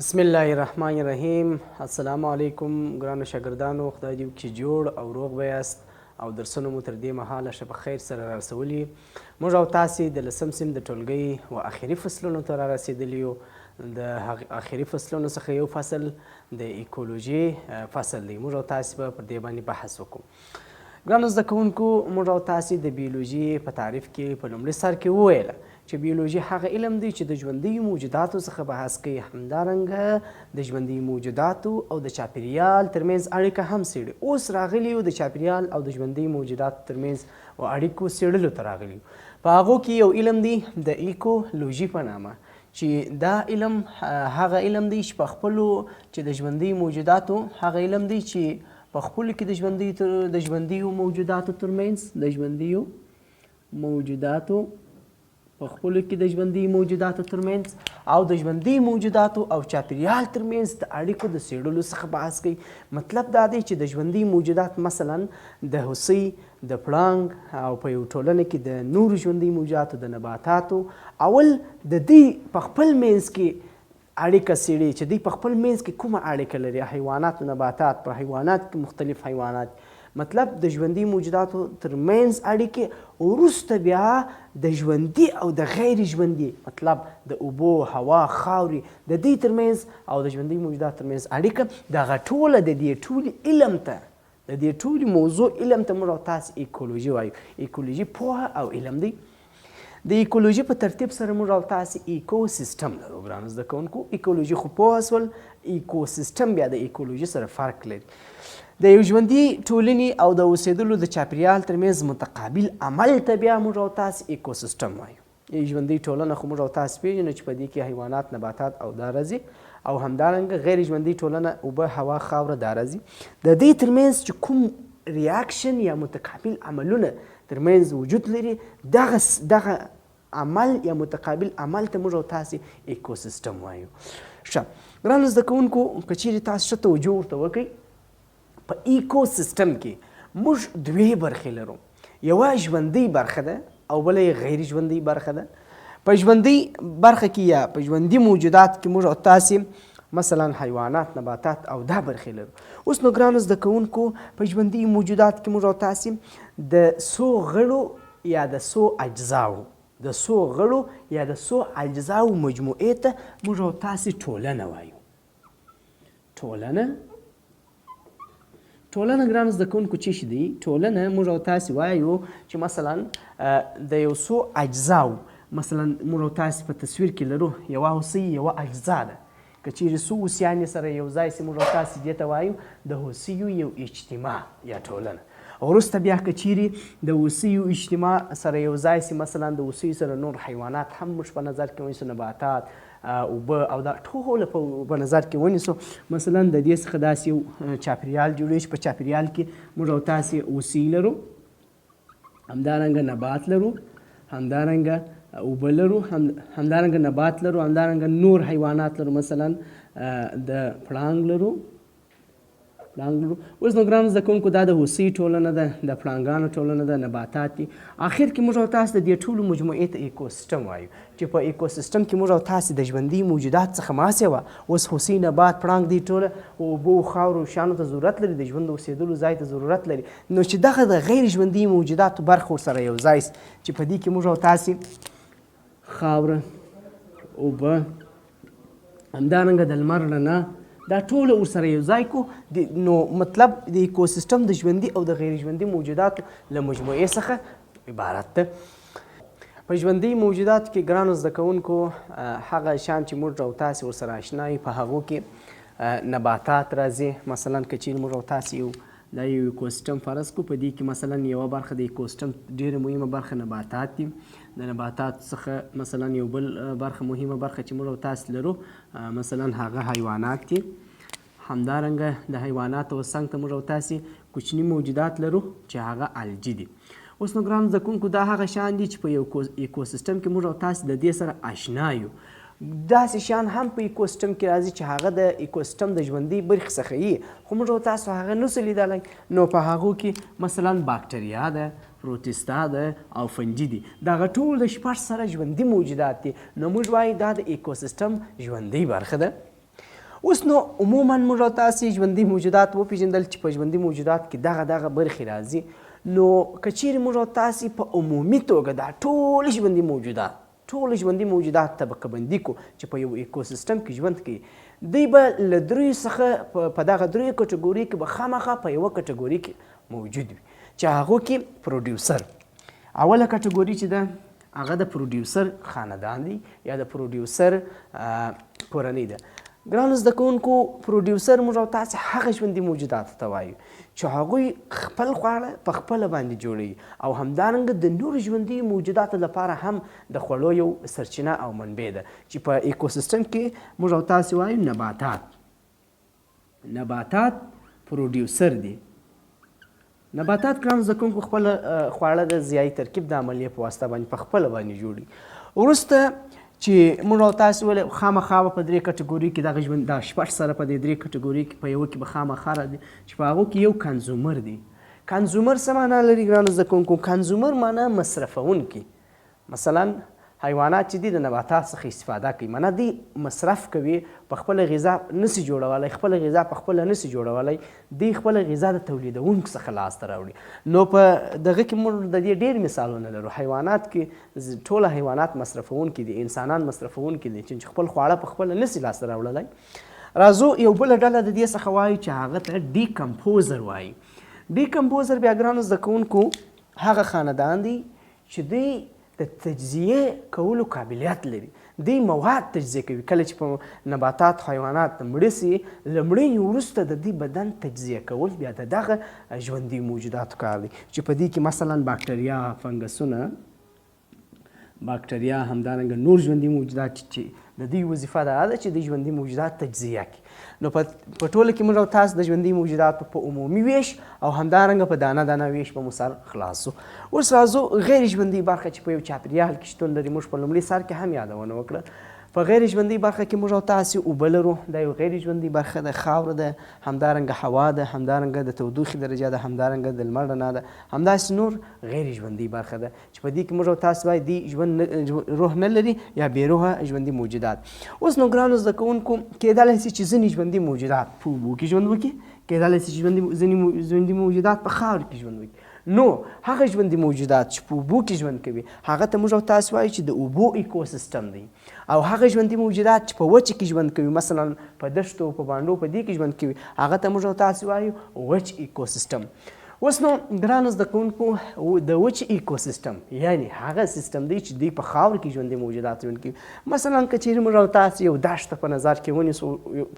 بسم الله الرحمن الرحیم. السلام علیکم ګرانو شاګردانو، خدای دې وکړي جوړ او روغ به یاست او درسونه مو تر دې مهاله ښه په خیر سره رارسولي. موږ او تاسې د لسم صنف د ټولګۍ و اخري فصلونو ته رارسېدلي یو. د اخري فصلونو څخه یو فصل د ایکالوژي فصل دی. موږ او تاسې به پر دې باندې بحث وکړو. ګرانو زده کوونکو، موږ او تاسې د بیولوژي په تعریف کې په لومړي سر کې وویله چې بیولوژي هغه علم دی چې د ژوندیو موجوداتو څخه بحث کوي، همدارنګه د ژوندیو موجوداتو او د چاپیریال ترمنځ اړیکه هم څېړي. اوس راغلي یو د چاپیریال او د ژوندیو موجوداتو ترمنځ اړیکو څېړلو ته راغلي. په هغو کې یو علم دی د ایکالوژي په نامه، چې دا علم هغه علم دی چې په خپلو چې د ژوندیو موجوداتو هغه علم دی چې په خپلو کې د ژوندیو موجوداتو په خپلو کې د ژوندي موجوداتو ترمنځ او د ژوندي موجوداتو او چاپیریال ترمنځ د اړیکو د څېړلو څخه بحث کوي. مطلب دا دی چې د ژوندي موجودات مثلا د هوسۍ، د پړانګ او په یو ټولنه کې د نورو ژوندي موجوداتو د نباتاتو اول د دې په خپل منځ کې اړیکه څېړي چې دوی په خپل منځ کې کومه اړیکه لري. حیوانات و نباتات، په حیوانات کې مختلف حیوانات، مطلب د ژوندي موجوداتو ترمنځ اړیکې، وروسته بیا د ژوندي او د غیر ژوندي، مطلب د اوبو، هوا، خاورې د دې ترمنځ او د ژوندي موجوداتو ترمنځ اړیکه. دغه ټوله د دې ټولې علم ته، د دې ټولې موضوع علم ته موږ او تاسې ایکالوژي وایو. ایکالوژي پوهه او علم دی. د ایکالوژي په ترتیب سره موږ او تاسې ایکوسیسټم لرو. ګرانو زده کوونکو، ایکالوژي خو پوهه شول، ایکوسیسټم بیا د ایکالوژي سره فرق لري. د یو ژوندي ټولنې او د اوسېدلو د چاپیریال ترمنځ متقابل عمل ته بیا موږ او تاسې ایکوسیسټم وایو. ژوندۍ ټولنه خو موږ او تاسې پېژنو چې په دې کې حیوانات، نباتات او دا راځي، او همدارنګه غیر ژوندۍ ټولنه اوبه، هوا، خاوره دا راځي. د دې ترمنځ چې کوم ریاکشن یا متقابل عملونه ترمنځ وجود لري، دغه عمل یا متقابل عمل ته موږ او تاسې ایکوسیسټم وایو. ښه ګرانو زده کوونکو، که چیرې تاسو ښه توجه ورته وکړئ، په ایکوسیسټم کې موږ دوې برخې لرو. یوه ژوندۍ برخه ده او بله یې غیر ژوندۍ برخه ده. په ژوندۍ برخه کې یا په ژوندي موجودات کې موږ او تاسې مثلا حیوانات، نباتات او دا برخې لرو. اوس نو ګرانو زده کوونکو، په ژوندي موجودات کې موږ او تاسې د څو غړو یا د څو اجزاو مجموعې ته موږ او تاسې ټولنه وایو. ټولنه ګرانو زده کوونکو څه شی دی؟ ټولنه موږ او تاسې وایو چې مثلا د یو څو اجزاو، مثلا موږ او تاسې په تصویر کې لرو یوه هوسۍ یوه اجزا ده. که چیرې څو هوسیانې سره یو ځای سي، موږ او تاسې دې ته وایو د هوسیو یو اجتماع یا ټولنه. وروسته بیا که چیرې د هوسیو اجتماع سره یو ځای سي، مثلا د هوسیو سره نور حیوانات هم موږ په نظر کې ونیسو، نباتات، اوبه او دا ټول په نظر کې ونیسو، مثلا د دې څخه داسې یو چاپیریال جوړوي چې په چاپیریال کې موږ او تاسې هوسۍ لرو، همدارنګه نبات لرو، همدارنګه اوبه لرو، همدارنګه نبات لرو، همدارنګه نور حیوانات لرو، مثلا د پړانګ لرو. اوس نو ګرانو زده کوونکو، دا د هوسۍ ټولنه ده، د پړانګانو ټولنه ده، نباتات دي. اخر کې موږ او تاسې د دې ټولو مجموعې ته ایکوسیسټم وایو، چې په ایکوسیسټم کې موږ او تاسې د ژوندي موجودات څخه ماسې وه. اوس هوسۍ، نبات، پړانګ دي ټوله اوبو، خاورو، شیانو ته ضرورت لري، د ژوند اوسېدلو ځای ته ضرورت لري. نو چې دغه د غیر ژوندي موجوداتو برخه ورسره یو ځای سي، چې په دې کې موږ او تاسې خاوره، اوبه، همدارنګه د لمر رڼا، دا ټوله ورسره یو ځای کو، نو مطلب د ایکوسیسټم د ژوندي او د غیر ژوندي موجوداتو له مجموعې څخه عبارت ده. په ژوندي موجوداتو کې ګرانو زده کوونکو، هغه شیان چې موږ او تاسې ورسره اشنا یو، په هغو کې نباتات راځي. مثلا که چیرې موږ او تاسې دا یو ایکوسیسټم فرض کړو، په دې کې مثلا یوه برخه د ایکوسیسټم ډېره مهمه برخه نباتات دي. د نباتات څخه مثلا یو بل برخه مهمه برخه چې موږ او تاسې لرو، مثلا هغه حیوانات دي. همدارنګه د حیواناتو څنګ ته موږ او تاسې کوچني موجودات لرو چې هغه الجی دي. اوس نو ګرانو زده کوونکو، دا هغه شیان دي چې په یو ایکوسیسټم کې موږ او تاسې د دې سره اشنا یو. داسې شیان هم په ایکوسیسټم کې راځي چې هغه د ایکوسیسټم د ژوندۍ برخې څخه وي، خو موږ او تاسو هغه نسو لیدلی. نو په هغو کې مثلا باکتریا ده، پروتیستا ده او فنجي دي. دغه ټول د 6 سره ژوندي موجودات دي. نو موږ وایو دا د ایکوسیسټم ژوندۍ برخه ده. اوس نو عموما موږ او تاسې ژوندي موجودات وپېژندل چې په ژوندي موجودات کې دغه برخې راځي نو که چیرې موږ او تاسې په عمومي توګه دا ټول ژوندي موجودات طبقه بندي کو چې په یو ایکوسیسټم کې ژوند کوي دوی به له دریو څخه په دغه دریو کټګوري کې به خامخا په یوه کټګوري کې موجود وي چې هغو کې پروډیوسر اوله کټګوري چې ده هغه د پروډیوسر خاندان دی یا د پروډیوسر کورنۍ ده. ګرانو زده کوونکو پروډیوسر موږ او تاسې هغه ژوندي موجوداتو ته وایو چې هغوی خپل خواړه په خپله باندې جوړوي او همدارنګه د نورو ژوندي موجوداتو لپاره هم د خوړو یو سرچینه او منبع ده چې په ایکوسیسټم کې موږ او تاسې وایو نباتات پروډیوسر دي. نباتات ګرانو زده کوونکو خپل خواړه د ضیایي ترکیب د عملیې په واسطه باندې په خپله باندې جوړوي. وروسته چې موږ او تاسې ولې خامخا په درې کټګوري کې دغه ژوند دا شپږ سره په دې درې کټګوري کې په یوه کې به خامخا راځي چې په هغو کې یو کنزومر دی. کنزومر څه معنا لري ګرانو زده کوونکو؟ کنزومر معنا مصرفونکي. مثلا حیوانات چې دي د نباتات څخه استفاده کوي، معنا دوی مصرف کوي، په خپله غذا نسي جوړولی، خپله غذا په خپله نسي جوړولی، دوی خپله غذا د تولیدونکو څخه لاسته راوړي. نو په دغه کې موږ د دې ډېر مثالونه لرو. حیوانات کې ټوله حیوانات مصرفونکي دي، انسانان مصرفونکي دي چې خپل خواړه په خپله نسي لاسته راوړلی. راځو یو بله ډله د دې څخه وایو چې هغه ته ډیکمپوزر وایي. ډیکمپوزر بیا ګرانو زده کوونکو هغه خاندان دی چې دوی د تجزیه کولو قابلیت لري. دوی مواد تجزیه کوي. کله چې په نباتات حیوانات مړه سي له مړینې وروسته د دوی بدن تجزیه کول بیا د دغه ژوندي موجوداتو کار دی چې په دې کې مثلا باکتریا، فنګسونه، باکتریا همدارنګه نور ژوندي موجودات چې د دوی وظیفه دا ده چې د ژوندي موجودات تجزیه کړي. نو په ټوله کې موږ او تاسو د ژوندي موجوداتو په عمومي ویش او همدارنګه په دانه دانه ویش په مثال خلاصو. اوس راځو غیر ژوندي برخه چې په یو چاپیریال کې شتون لري. موږ په لومړي سر کې هم یادونه وکړه. په غیر ژوندي برخه کې موږ او تاسې اوبه لرو، دا یو غیر ژوندي برخه ده. خاوره ده، همدارنګه هوا ده، همدارنګه د تودوخې درجه ده، همدارنګه د لمر رڼا ده، همداسې نور غیر ژوندي برخه ده چې په دې کې موږ او تاسې وایي دوی ژوند روح نه لري یا بې روحه ژوندي موجودات. اوس نو ګرانو زده کوونکو کیدلی شي چې ځینې ژوندي موجودات په اوبو کې ژوند وکړي، کیدلی شي چې ځینې ژوندي موجودات په خاورو کې ژوند وکړي. نو هغه ژوندي موجودات چې په اوبو کې ژوند کوي هغه ته موږ او تاسې وایو چې د اوبو ایکوسیسټم دی. او هغه ژوندي موجودات چې په وچه کې ژوند کوي، مثلا په دښتو، په بانډو، په دې کې ژوند کوي، هغه ته موږ او تاسې وایو وچ ایکوسیسټم. اوس نو ګرانو زده کوونکو د وچ ایکوسیسټم یعنی هغه سیستم دی چې دوی په خاورو کې ژوندي موجودات ژوند کوي. مثلا که چیرې موږ او تاسې یو دښته په نظر کې ونیسو،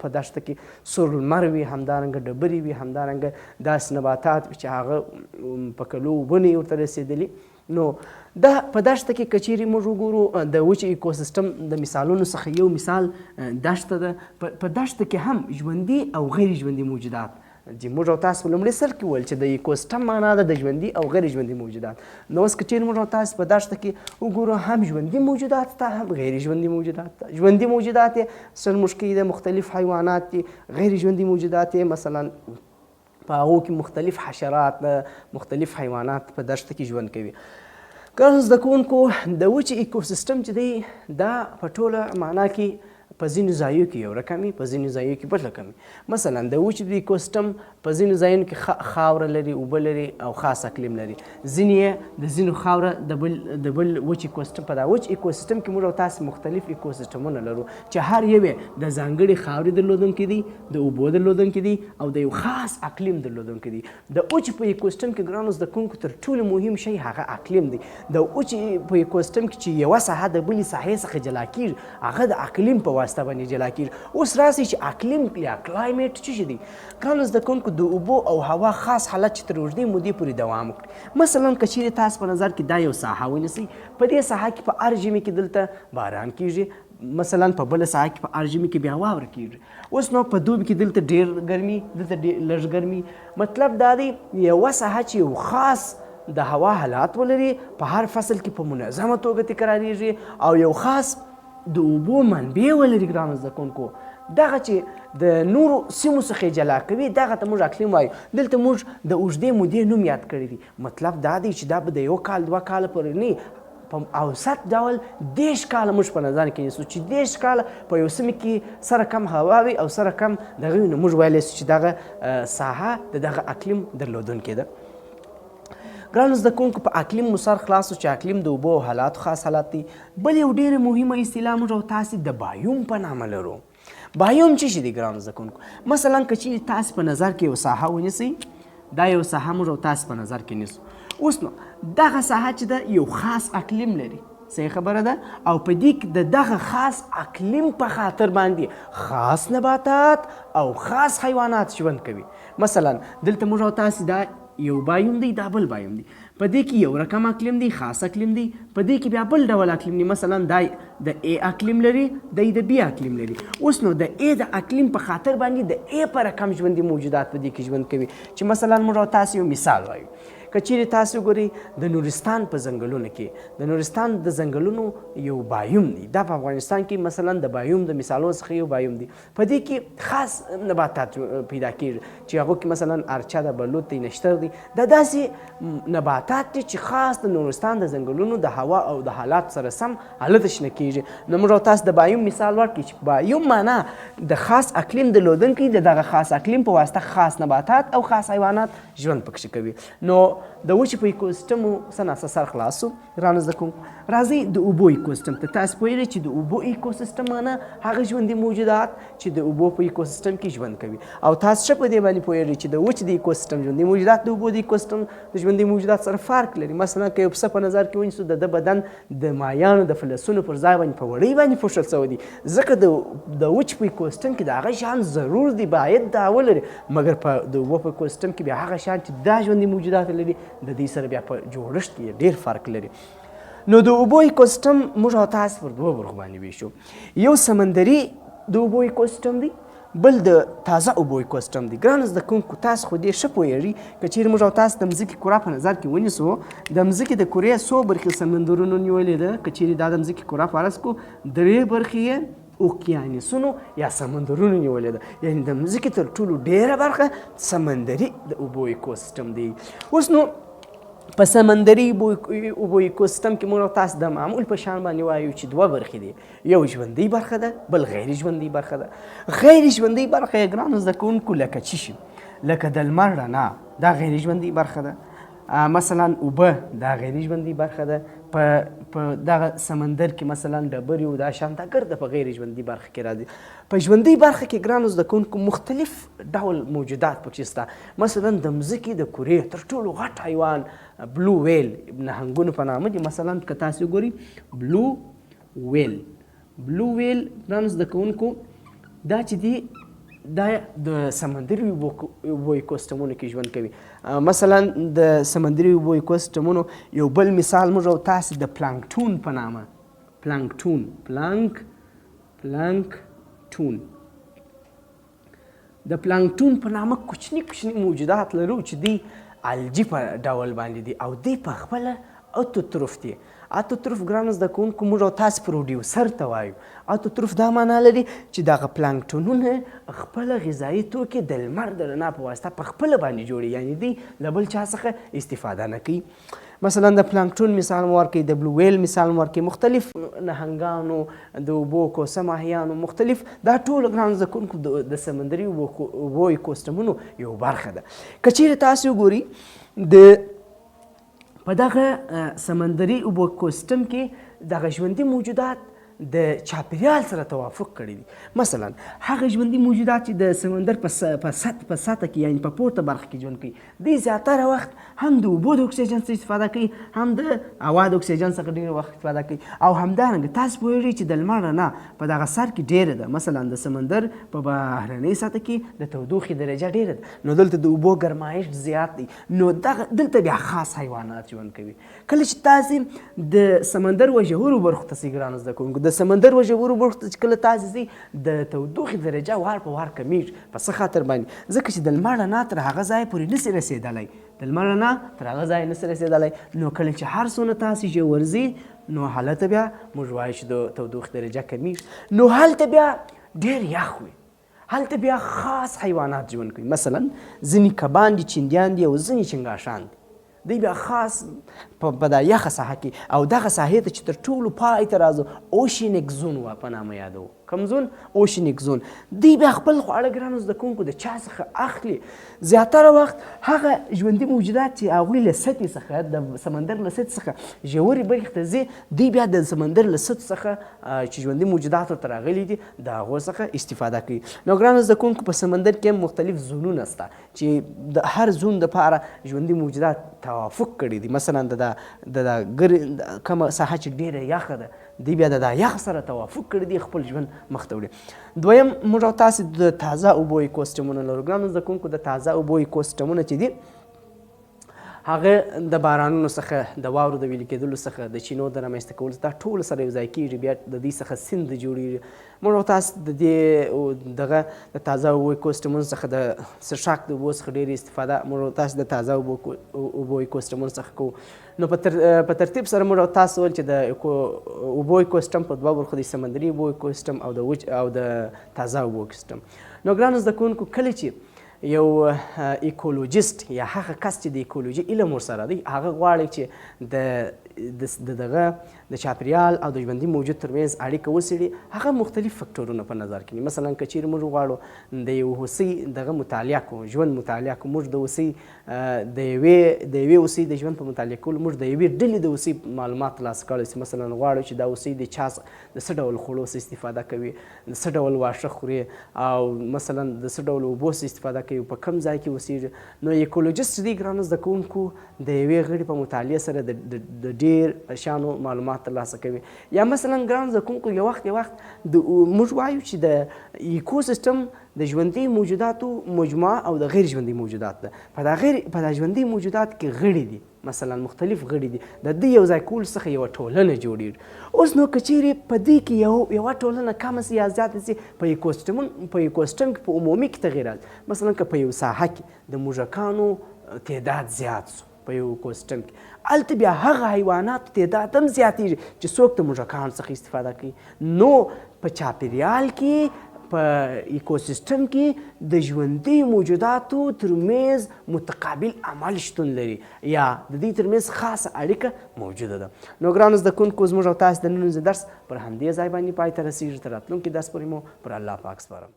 په دښته کې سور لمر وي، همدارنګه ډبرې وي، همدارنګه داسې نباتات وي چې هغه په کلو اوبه نه ورته رسېدلي. نو دا په دښته کې که چیرې موږ وګورو د وچ ایکوسیسټم د مثالونو څخه یو مثال دښته ده. په دښته کې هم ژوندي او غیر ژوندي موجودات چې موږ او تاسو په لومړي سر کې ویل چې د ایکوسیسټم معنا ده د ژوندي او غیر ژوندي موجودات. نو اوس که چیرې موږ او تاسو په دښته کې وګورو هم ژوندي موجودات ته هم غیر ژوندي موجودات ته. ژوندي موجودات یې سر مشکي ده، مختلف حیوانات دي. غیر ژوندي موجودات یې مثلا په هغو کې مختلف حشرات، مختلف حیوانات په دښته کې ژوند کوي. ګرانو زده کوونکو د وچ ایکوسیسټم چې دی دا په ټوله معنا کې په ځینو ځایو کې یو رقم وي، په ځینو ځایو کې بل رقم وي. مثلا د وچ ایکوسیسټم په ځینو ځایونو کې خاوره لري، اوبه لري او خاص اقلیم لري. ځینې یې د ځینو خاوره د بل وچ ایکوسیسټم. په دا وچ ایکوسیسټم کې موږ او تاسې مختلف ایکوسیسټمونه لرو چې هر یو یې د ځانګړې خاورې درلودونکي دي، د اوبو درلودونکي دي او د یو خاص اقلیم درلودونکي دي. د وچ په ایکوسیسټم کې ګرانو زده کوونکو تر ټولو مهم شی هغه اقلیم دی. د وچ په ایکوسیسټم کې چې یوه ساحه د بلې ساحې څخه جلا کېږي هغه د اقلیم په واسطه باندې جلا کېږي. اوس راسئ چې اقلیم یا کلایمیټ څه شی دی؟ ګرانو زده کوونکو د اوبو او هوا خاص حالت چې تر اوږدې مودې پورې دوام وکړي. مثلا که چیرې تاسو په نظر کې دا یو ساحه ونیسئ، په دې ساحه کې په هر ژمي کې دلته باران کېږي، مثلا په بله ساحه کې په هر ژمي کې بیا واوره کېږي. اوس نو په دوبي کې دلته ډېر ګرمي، دلته لږ ګرمي. مطلب دا دی یوه ساحه چې یو خاص د هوا حالات ولري په هر فصل کې په منظمه توګه تکراریږي او یو خاص د اوبو منبع ولري. ګرانو زده کوونکو دغه چې د نورو سیمو څخه جلا کوي دغه ته موږ اقلیم وایو. دلته موږ د اوږدې مودې نوم یاد کړی دی. مطلب دا دی چې دا به د یو کال دوه کاله پورې نه، په اوسط ډول 10 کاله موږ په نظر کې نیسو چې 10 کاله په یو سیمه کې سره کم هوا وي او سره کم دغه وي، نو موږ ویلی سو چې دغه ساحه د دغه اقلیم درلودونکې ده. ګرانو زده کوونکو په اقلیم مو سر خلاص چې اقلیم د اوبو او حالاتو خاص حالات دي. بل یو ډېره مهمه اصطلاح موږ او تاسې د بایوم په نامه لرو. بایوم څه شي دی ګرانو زده کوونکو؟ مثلا که چیرې تاسې په نظر کې یو ساحه ونیسئ، دا یو ساحه موږ او تاسې په نظر کې نیسو. اوس نو دغه ساحه چې ده یو خاص اقلیم لري، صحیح خبره ده، او په دې کې د دغه خاص اقلیم په خاطر باندې خاص نباتات او خاص حیوانات ژوند کوي. مثلا دلته موږ او تاسې دا یو بایوم دی، دا بل بایوم دی، په دې کې یو رقم اقلیم دی، خاص اقلیم دی، په دې کې بیا بل ډول اقلیم دی. مثلا دا د ای اقلیم لري، دی د بی اقلیم لري. اوس نو د ای د اقلیم په خاطر باندې د ای په رقم ژوندي موجودات په دې کې ژوند کوي. چې مثلا موږ او تاسې یو مثال وایو، که چیرې تاسو ګورئ د نورستان په ځنګلونو کې، د نورستان د ځنګلونو یو بایوم دی، دا په افغانستان کې مثلا د بایوم د مثالونو څخه یو بایوم دی. په دې کې خاص نباتات پیدا کېږي چې هغو کې مثلا ارچه ده، بلوط دی، نشتر دی. دا داسې نباتات دي چې خاص د نورستان د ځنګلونو د هوا او د حالات سره سم هلته شنه کېږي. نو موږ تاسو د بایوم مثال ورکړي چې بایوم معنا د خاص اقلیم درلودونکی، د دغه خاص اقلیم په واسطه خاص نباتات او خاص حیوانات ژوند پکښې کوي. نو د وچې په ایکوسیسټمو څه ناڅه سر خلاص شو. ګرانو زده کوونکو راځئ د اوبو ایکوسیسټم ته. تاسو پوهېږئ چې د اوبو ایکوسیسټم معنا هغه ژوندي موجودات چې د اوبو په ایکوسیسټم کې ژوند کوي. او تاسو ښه په دې باندې پوهېږئ چې د وچې د ایکوسیسټم ژوندي موجودات د اوبو د ایکوسیسټم د ژوندي موجودات سره فرق لري. مثلا که یو پسه په نظر کې ونیسو، د ده بدن د مایانو د فلزونو پر ځای باندې په وړۍ باندې پوښل شوی دی، ځکه د وچ په ایکوسیسټم کې د هغه شیان ضرور دی، باید دا ولري. مګر په د اوبو په ایکوسیسټم کې بیا هغه شیان چې دا ژوندي موجودات لري د دې سره بیا په جوړښت کې ډېر فرق لري. نو د اوبو ایکوسیسټم موږ او تاسې پر دوه برخو باندې ویشو. یو سمندري د اوبو ایکوسیسټم دی، بل د تازه اوبو ایکوسیسټم دی. ګرانو زده کوونکو تاسو خو دې ښه پوهېږئ که چیرې موږ او تاسو د مځکې کره په نظر کې ونیسو، د مځکې د کرې څو برخې سمندرونو نیولې ده. که چیرې دا د مځکې کره فرض کړو، 3 برخې یې اوقیانوسونو یا سمندرونو نیولې ده، یعنې د مځکې تر ټولو ډېره برخه سمندري د اوبو ایکوسیسټم دی. اوس نو په سمندري اوبو ایکوسیسټم کې موږ تاسو د معمول په شان باندې وایو چې 2 برخې دي، یو ژوندۍ برخه ده، بل غیر ژوندۍ برخه ده. غیر ژوندۍ برخه یې ګرانو زده کوونکو لکه څه شي؟ لکه د لمر رڼا، دا غیر ژوندۍ برخه ده. مثلا اوبه دا غیر ژوندۍ برخه ده. په دغه سمندر کې مثلا ډبرې او دا شیان دا ګرده په غیر ژوندۍ برخه کې راځي. په ژوندۍ برخه کې ګرانو زده کوونکو مختلف ډول موجودات پکې شته. مثلا د مځکې د کرې تر ټولو غټ حیوان بلو ویل، نهنګونو په نامه دي. مثلا که تاسو ګورئ بلو ویل ګرانو زده کوونکو دا چې دی دا د سمندري اوبو ایکوسیسټمونو کې ژوند کوي. مثلا د سمندري اوبو ایکوسیسټمونو یو بل مثال موږ او تاسې د پلانکټون په نامه، د پلانکټون په نامه کوچني موجودات لرو چې دی الجی په ډول باندې دي او دی په خپله اتوتروف دي. اتوتروف ګرانو زده کوونکو موږ او تاسې پروډیوسر ته وایو. اتوتروف دا معنا لري چې دغه پلانکټونونه خپله غذایي توکي د لمر د رڼا په واسطه په خپله باندې جوړوي، یعنې دوی له بل چا څخه استفاده نه کوي. مثلا د پلانکټون مثال مو ورکوي، د بلو ویل مثال مو ورکوي، مختلف نهنګانو، د اوبو کوسه ماهیانو، مختلف دا ټول ګرانو زده کوونکو د سمندري اوبو ایکوسیسټمونو یو برخه ده. که چیرې تاسو وګورئ په دغه سمندري اوبو ایکوسیسټم کې دغه ژوندي موجودات د چاپیریال سره توافق کړی دي. مثلا هغه ژوندي موجودات چې د سمندر په سطح کې یعنې په پورته برخه کې ژوند کوي، دوی زیاتره وخت هم د اوبو د اکسیجن څخه استفاده کوي، هم د هوا د اکسیجن څخه ډېر وخت استفاده کوي. او همدارنګه تاسو پوهېږئ چې د لمر رڼا په دغه سر کې ډېره ده. مثلا د سمندر په بهرنۍ سطح کې د تودوخې درجه ډېره ده، نو دلته د اوبو ګرمایش زیات دی، نو دلته بیا خاص حیوانات ژوند کوي. کله چې تاسې د سمندر وژورو برخو ته ځئ ګرانو زده کوونکو، د سمندر وژورو برخو ته چې کله تاسې ځئ د تودوخې درجه وار په وار کمیږي. په څه خاطر باندې؟ ځکه چې د لمر رڼا تر هغه ځایه پورې نسي رسېدلی، د لمر رڼا تر هغه ځایه نسي رسېدلی. نو کله چې هر څونه تاسې ژور ځئ نو هلته بیا موږ وایو چې د تودوخې درجه کمیږي، نو هلته بیا ډېر یخ وي، هلته بیا خاص حیوانات ژوند کوي. مثلا ځینې کبان دي، چینجیان دي او ځینې چنګاشان دي. دی بیا خاص په دا یخه ساحه کې او دغه ساحې ته چې تر ټولو پای ته راځو اوشینیک زون په نامه یادو. کوم زون؟ اوشینیک زون. دی بیا خپل خواړه ګرانو زده کوونکو د چا څخه اخلي. زیاتره وخت هغه ژوندي موجودات چې هغوی له سطحې څخه د سمندر له سطحې څخه ژورې برخې ته ځي، دوی بیا د سمندر له سطحې څخه چې ژوندي موجودات ورته راغلي دي د هغو څخه استفاده کوي. نو ګرانو زده کوونکو په سمندر کې هم مختلف زونونه شته چې د هر زون دپاره ژوندي موجودات توافق کړي دي. مثلا د کومه ساحه چې ډېره یخه ده دی بیا د یخ سره توافق کړی دی خپل ژوند مخ ته وړي. دویم موږ او تاسې د تازه اوبو ایکوسیسټمونه لرو. ګرانو زده کوونکو د تازه اوبو ایکوسیسټمونه چې دي هغه د بارانونو څخه د واورو د ویلي کېدلو څخه د چینو د رامنځته کولو دا ټول سره یو ځای کېږي، بیا د دې څخه سیند جوړېږي. موږ او تاسو د دې دغه د تازه اوبو ایکوسیسټمونو څخه د څښاک د اوبو څخه ډېرې استفاده موږ او تاسو د تازه اوبو ایکوسیسټمونو څخه کوو. نو په ترتیب سره موږ او تاسو وویل چې د اوبو ایکوسیسټم په دوه برخو دي، سمندري اوبو ایکوسیسټم او د تازه اوبو ایکوسیسټم. نو ګرانو زده کوونکو کله چې یو ایکولوژیست یا هغه کس چې د ایکولوژي علم ورسره دی هغه غواړي چې دغه د چاپریال او د ژوندي موجود ترمنځ اړیکه وڅېړي، هغه مختلف فکټورونه په نظر کې نیسي. مثلا که چیرې موږ غواړو د یو هوسۍ دغه مطالعه کوو، ژوند مطالعه کوو، موږ د هوسۍ د یوې هوسۍ د ژوند په مطالعه کولو موږ د یوې ډلې د هوسۍ معلومات ترلاسه کولی شو. مثلا غواړو چې دا هوسۍ د څه ډول خوړو څخه استفاده کوي، د څه ډول واښه خوري، او مثلا د څه ډول اوبو څخه استفاده کوي، په کوم ځای کې اوسېږي. نو ایکولوژیست دی ګرانو زده کوونکو د یوې غړي په مطالعه سره د ډېر شیانو معلومات ترلاسه کوي. یا مثلا ګرانو زده کوونکو یو وخت موږ وایو چې د ایکوسیسټم د ژوندي موجوداتو مجموعه او د غیر ژوندي موجودات ده. په دا ژوندي موجودات کې غړي دي، مثلا مختلف غړي دي، د دې یو ځای کولو څخه یوه ټولنه جوړېږي. اوس نو که چیرې په دې کې یوه ټولنه کمه سي یا زیاته سي، په ایکوسیسټم کې په عمومي کې تغیر راځي. مثلا که په یو ساحه کې د موږکانو تعداد زیات سو په یو ایکوسیسټم کې، هلته بیا هغه حیواناتو تعداد هم زیاتېږي چې څوک د موږکانو څخه استفاده کوي. نو په چاپیریال کې په ایکوسیسټم کې د ژوندي موجوداتو ترمنځ متقابل عمل شتون لري یا د دې ترمنځ خاصه اړیکه موجوده ده. نو ګرانو زده کوونکو زموږ او تاسو د نن ورځې درس پر همدې ځای باندې پای ته رسېږي. تر راتلونکي درس پورې مو پر الله پاک سپارم.